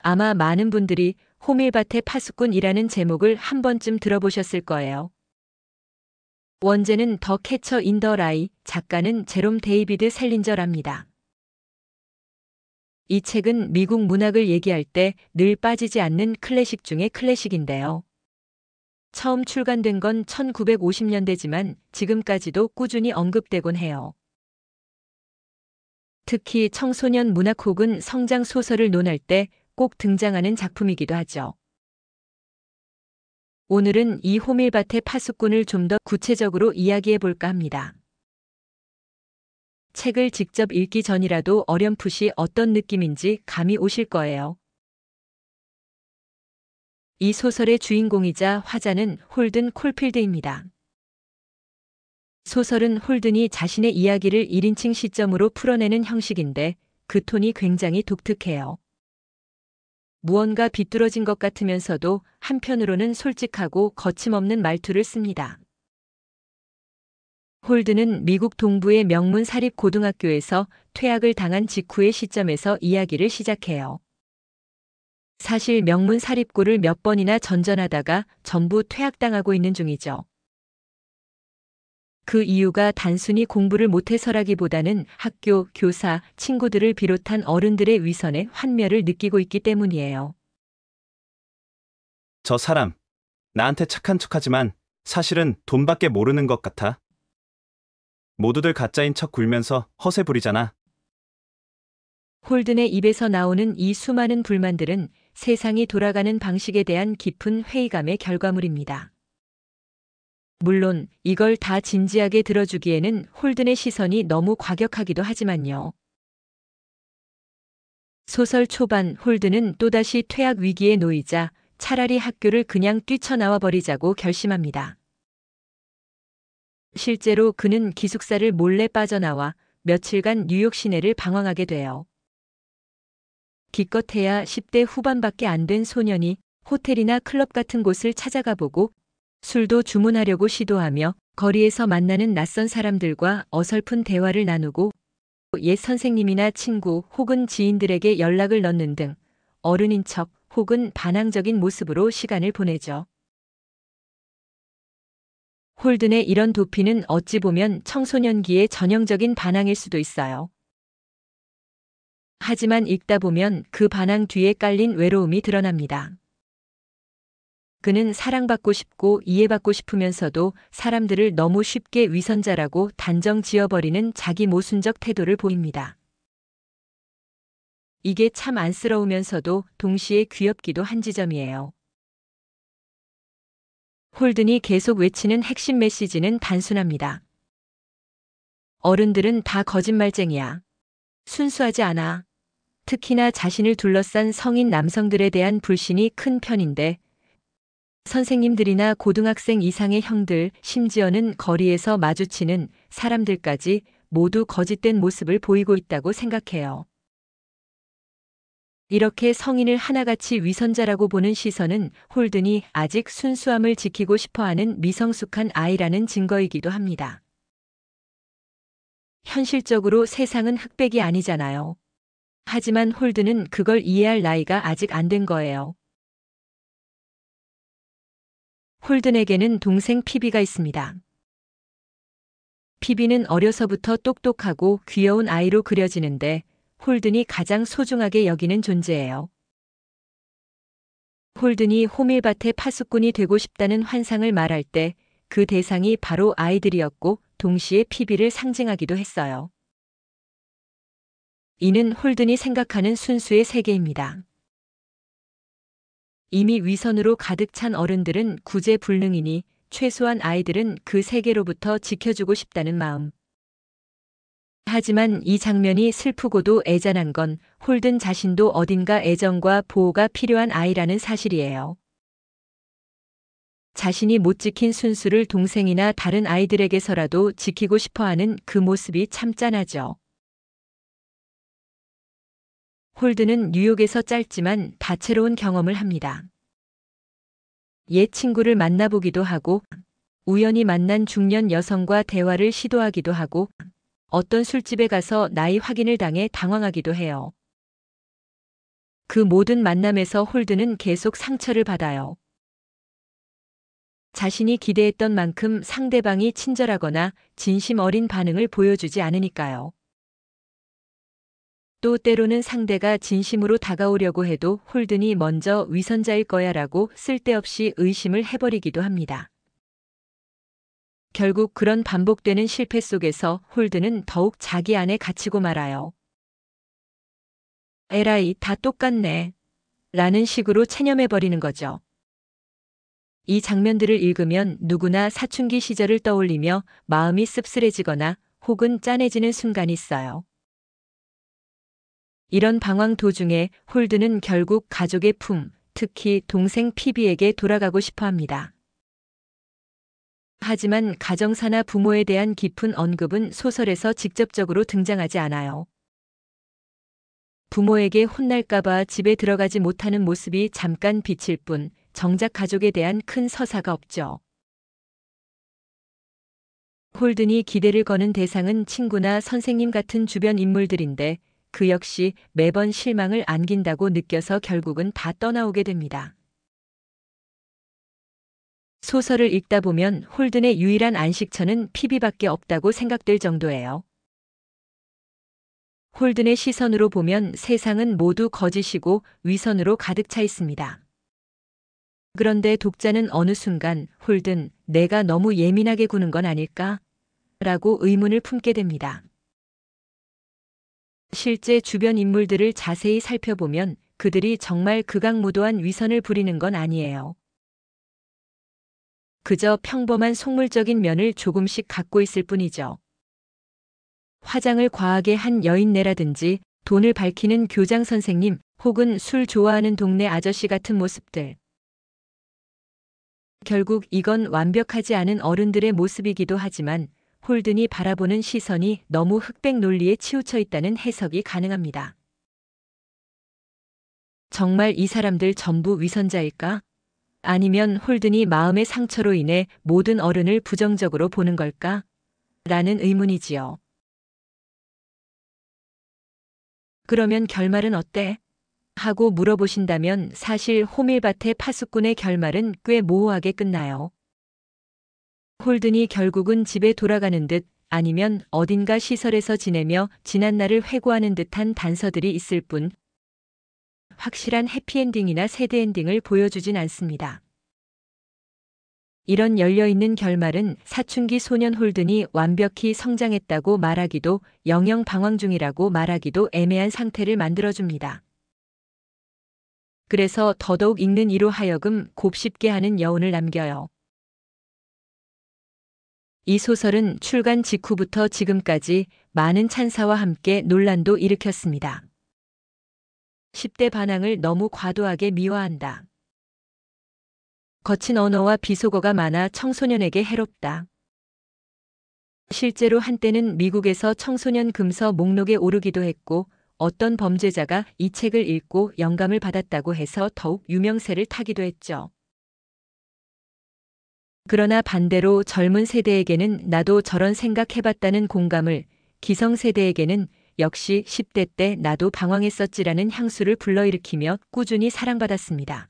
아마 많은 분들이 호밀밭의 파수꾼이라는 제목을 한 번쯤 들어보셨을 거예요. 원제는 더 캐쳐 인 더 라이, 작가는 제롬 데이비드 셀린저랍니다. 이 책은 미국 문학을 얘기할 때 늘 빠지지 않는 클래식 중의 클래식인데요. 처음 출간된 건 1950년대지만 지금까지도 꾸준히 언급되곤 해요. 특히 청소년 문학 혹은 성장 소설을 논할 때 꼭 등장하는 작품이기도 하죠. 오늘은 이 호밀밭의 파수꾼을 좀 더 구체적으로 이야기해 볼까 합니다. 책을 직접 읽기 전이라도 어렴풋이 어떤 느낌인지 감이 오실 거예요. 이 소설의 주인공이자 화자는 홀든 콜필드입니다. 소설은 홀든이 자신의 이야기를 1인칭 시점으로 풀어내는 형식인데 그 톤이 굉장히 독특해요. 무언가 비뚤어진 것 같으면서도 한편으로는 솔직하고 거침없는 말투를 씁니다. 홀든은 미국 동부의 명문 사립 고등학교에서 퇴학을 당한 직후의 시점에서 이야기를 시작해요. 사실 명문 사립고를 몇 번이나 전전하다가 전부 퇴학당하고 있는 중이죠. 그 이유가 단순히 공부를 못해서라기보다는 학교, 교사, 친구들을 비롯한 어른들의 위선에 환멸을 느끼고 있기 때문이에요. 저 사람, 나한테 착한 척하지만 사실은 돈밖에 모르는 것 같아. 모두들 가짜인 척 굴면서 허세 부리잖아. 홀든의 입에서 나오는 이 수많은 불만들은 세상이 돌아가는 방식에 대한 깊은 회의감의 결과물입니다. 물론 이걸 다 진지하게 들어주기에는 홀든의 시선이 너무 과격하기도 하지만요. 소설 초반 홀든은 또다시 퇴학 위기에 놓이자 차라리 학교를 그냥 뛰쳐나와 버리자고 결심합니다. 실제로 그는 기숙사를 몰래 빠져나와 며칠간 뉴욕 시내를 방황하게 돼요. 기껏해야 10대 후반밖에 안 된 소년이 호텔이나 클럽 같은 곳을 찾아가 보고 술도 주문하려고 시도하며 거리에서 만나는 낯선 사람들과 어설픈 대화를 나누고 옛 선생님이나 친구 혹은 지인들에게 연락을 넣는 등 어른인 척 혹은 반항적인 모습으로 시간을 보내죠. 홀든의 이런 도피는 어찌 보면 청소년기의 전형적인 반항일 수도 있어요. 하지만 읽다 보면 그 반항 뒤에 깔린 외로움이 드러납니다. 그는 사랑받고 싶고 이해받고 싶으면서도 사람들을 너무 쉽게 위선자라고 단정 지어버리는 자기 모순적 태도를 보입니다. 이게 참 안쓰러우면서도 동시에 귀엽기도 한 지점이에요. 홀든이 계속 외치는 핵심 메시지는 단순합니다. 어른들은 다 거짓말쟁이야. 순수하지 않아. 특히나 자신을 둘러싼 성인 남성들에 대한 불신이 큰 편인데 선생님들이나 고등학생 이상의 형들, 심지어는 거리에서 마주치는 사람들까지 모두 거짓된 모습을 보이고 있다고 생각해요. 이렇게 성인을 하나같이 위선자라고 보는 시선은 홀든이 아직 순수함을 지키고 싶어하는 미성숙한 아이라는 증거이기도 합니다. 현실적으로 세상은 흑백이 아니잖아요. 하지만 홀든은 그걸 이해할 나이가 아직 안 된 거예요. 홀든에게는 동생 피비가 있습니다. 피비는 어려서부터 똑똑하고 귀여운 아이로 그려지는데 홀든이 가장 소중하게 여기는 존재예요. 홀든이 호밀밭의 파수꾼이 되고 싶다는 환상을 말할 때 그 대상이 바로 아이들이었고 동시에 피비를 상징하기도 했어요. 이는 홀든이 생각하는 순수의 세계입니다. 이미 위선으로 가득 찬 어른들은 구제불능이니 최소한 아이들은 그 세계로부터 지켜주고 싶다는 마음. 하지만 이 장면이 슬프고도 애잔한 건 홀든 자신도 어딘가 애정과 보호가 필요한 아이라는 사실이에요. 자신이 못 지킨 순수를 동생이나 다른 아이들에게서라도 지키고 싶어하는 그 모습이 참 짠하죠. 홀든은 뉴욕에서 짧지만 다채로운 경험을 합니다. 옛 친구를 만나보기도 하고 우연히 만난 중년 여성과 대화를 시도하기도 하고 어떤 술집에 가서 나이 확인을 당해 당황하기도 해요. 그 모든 만남에서 홀드는 계속 상처를 받아요. 자신이 기대했던 만큼 상대방이 친절하거나 진심 어린 반응을 보여주지 않으니까요. 또 때로는 상대가 진심으로 다가오려고 해도 홀든이 먼저 위선자일 거야라고 쓸데없이 의심을 해버리기도 합니다. 결국 그런 반복되는 실패 속에서 홀든은 더욱 자기 안에 갇히고 말아요. 에라이, 다 똑같네. 라는 식으로 체념해버리는 거죠. 이 장면들을 읽으면 누구나 사춘기 시절을 떠올리며 마음이 씁쓸해지거나 혹은 짠해지는 순간이 있어요. 이런 방황 도중에 홀드는 결국 가족의 품, 특히 동생 피비에게 돌아가고 싶어 합니다. 하지만 가정사나 부모에 대한 깊은 언급은 소설에서 직접적으로 등장하지 않아요. 부모에게 혼날까봐 집에 들어가지 못하는 모습이 잠깐 비칠 뿐 정작 가족에 대한 큰 서사가 없죠. 홀든이 기대를 거는 대상은 친구나 선생님 같은 주변 인물들인데 그 역시 매번 실망을 안긴다고 느껴서 결국은 다 떠나오게 됩니다. 소설을 읽다 보면 홀든의 유일한 안식처는 피비밖에 없다고 생각될 정도예요. 홀든의 시선으로 보면 세상은 모두 거짓이고 위선으로 가득 차 있습니다. 그런데 독자는 어느 순간 홀든, 내가 너무 예민하게 구는 건 아닐까? 라고 의문을 품게 됩니다. 실제 주변 인물들을 자세히 살펴보면 그들이 정말 극악무도한 위선을 부리는 건 아니에요. 그저 평범한 속물적인 면을 조금씩 갖고 있을 뿐이죠. 화장을 과하게 한 여인네라든지 돈을 밝히는 교장 선생님 혹은 술 좋아하는 동네 아저씨 같은 모습들. 결국 이건 완벽하지 않은 어른들의 모습이기도 하지만 홀든이 바라보는 시선이 너무 흑백 논리에 치우쳐 있다는 해석이 가능합니다. 정말 이 사람들 전부 위선자일까? 아니면 홀든이 마음의 상처로 인해 모든 어른을 부정적으로 보는 걸까? 라는 의문이지요. 그러면 결말은 어때? 하고 물어보신다면 사실 호밀밭의 파수꾼의 결말은 꽤 모호하게 끝나요. 홀든이 결국은 집에 돌아가는 듯 아니면 어딘가 시설에서 지내며 지난 날을 회고하는 듯한 단서들이 있을 뿐 확실한 해피엔딩이나 새드엔딩을 보여주진 않습니다. 이런 열려있는 결말은 사춘기 소년 홀든이 완벽히 성장했다고 말하기도 영영 방황 중이라고 말하기도 애매한 상태를 만들어줍니다. 그래서 더더욱 읽는 이로 하여금 곱씹게 하는 여운을 남겨요. 이 소설은 출간 직후부터 지금까지 많은 찬사와 함께 논란도 일으켰습니다. 10대 반항을 너무 과도하게 미화한다. 거친 언어와 비속어가 많아 청소년에게 해롭다. 실제로 한때는 미국에서 청소년 금서 목록에 오르기도 했고 어떤 범죄자가 이 책을 읽고 영감을 받았다고 해서 더욱 유명세를 타기도 했죠. 그러나 반대로 젊은 세대에게는 나도 저런 생각해봤다는 공감을, 기성세대에게는 역시 10대 때 나도 방황했었지라는 향수를 불러일으키며 꾸준히 사랑받았습니다.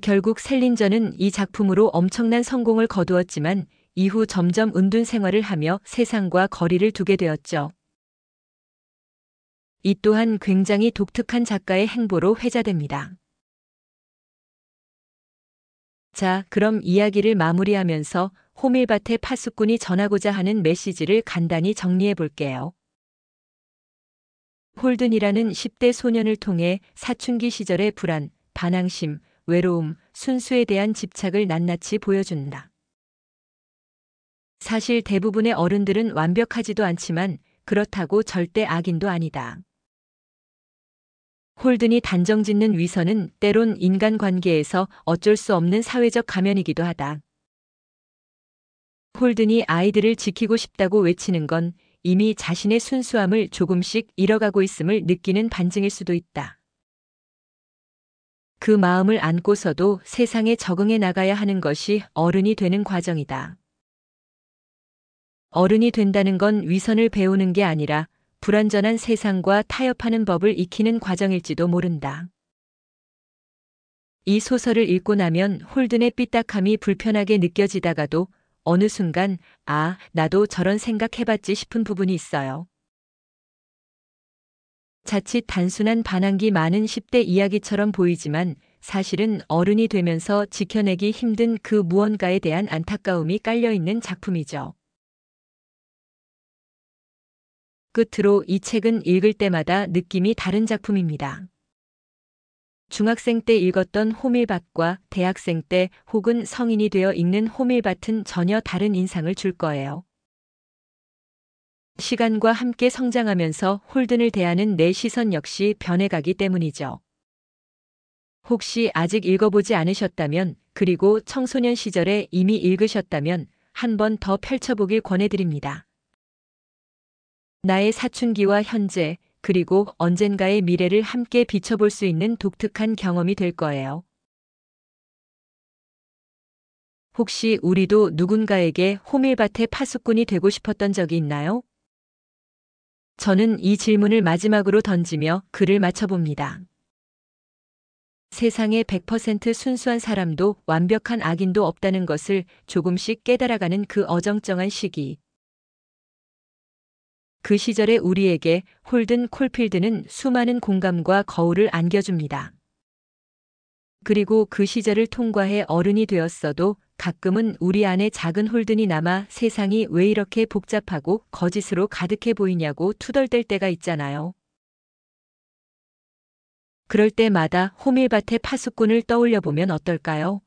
결국 셀린저는 이 작품으로 엄청난 성공을 거두었지만 이후 점점 은둔 생활을 하며 세상과 거리를 두게 되었죠. 이 또한 굉장히 독특한 작가의 행보로 회자됩니다. 자, 그럼 이야기를 마무리하면서 호밀밭의 파수꾼이 전하고자 하는 메시지를 간단히 정리해 볼게요. 홀든이라는 10대 소년을 통해 사춘기 시절의 불안, 반항심, 외로움, 순수에 대한 집착을 낱낱이 보여준다. 사실 대부분의 어른들은 완벽하지도 않지만 그렇다고 절대 악인도 아니다. 홀든이 단정짓는 위선은 때론 인간관계에서 어쩔 수 없는 사회적 가면이기도 하다. 홀든이 아이들을 지키고 싶다고 외치는 건 이미 자신의 순수함을 조금씩 잃어가고 있음을 느끼는 반증일 수도 있다. 그 마음을 안고서도 세상에 적응해 나가야 하는 것이 어른이 되는 과정이다. 어른이 된다는 건 위선을 배우는 게 아니라 불완전한 세상과 타협하는 법을 익히는 과정일지도 모른다. 이 소설을 읽고 나면 홀든의 삐딱함이 불편하게 느껴지다가도 어느 순간 아, 나도 저런 생각해봤지 싶은 부분이 있어요. 자칫 단순한 반항기 많은 10대 이야기처럼 보이지만 사실은 어른이 되면서 지켜내기 힘든 그 무언가에 대한 안타까움이 깔려있는 작품이죠. 끝으로 이 책은 읽을 때마다 느낌이 다른 작품입니다. 중학생 때 읽었던 호밀밭과 대학생 때 혹은 성인이 되어 읽는 호밀밭은 전혀 다른 인상을 줄 거예요. 시간과 함께 성장하면서 홀든을 대하는 내 시선 역시 변해가기 때문이죠. 혹시 아직 읽어보지 않으셨다면, 그리고 청소년 시절에 이미 읽으셨다면 한 번 더 펼쳐보길 권해드립니다. 나의 사춘기와 현재, 그리고 언젠가의 미래를 함께 비춰볼 수 있는 독특한 경험이 될 거예요. 혹시 우리도 누군가에게 호밀밭의 파수꾼이 되고 싶었던 적이 있나요? 저는 이 질문을 마지막으로 던지며 글을 마쳐봅니다. 세상에 100% 순수한 사람도 완벽한 악인도 없다는 것을 조금씩 깨달아가는 그 어정쩡한 시기. 그 시절의 우리에게 홀든 콜필드는 수많은 공감과 거울을 안겨줍니다. 그리고 그 시절을 통과해 어른이 되었어도 가끔은 우리 안에 작은 홀든이 남아 세상이 왜 이렇게 복잡하고 거짓으로 가득해 보이냐고 투덜댈 때가 있잖아요. 그럴 때마다 호밀밭의 파수꾼을 떠올려 보면 어떨까요?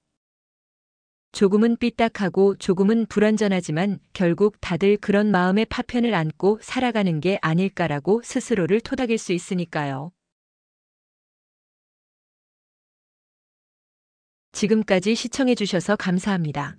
조금은 삐딱하고 조금은 불완전하지만 결국 다들 그런 마음의 파편을 안고 살아가는 게 아닐까라고 스스로를 토닥일 수 있으니까요. 지금까지 시청해 주셔서 감사합니다.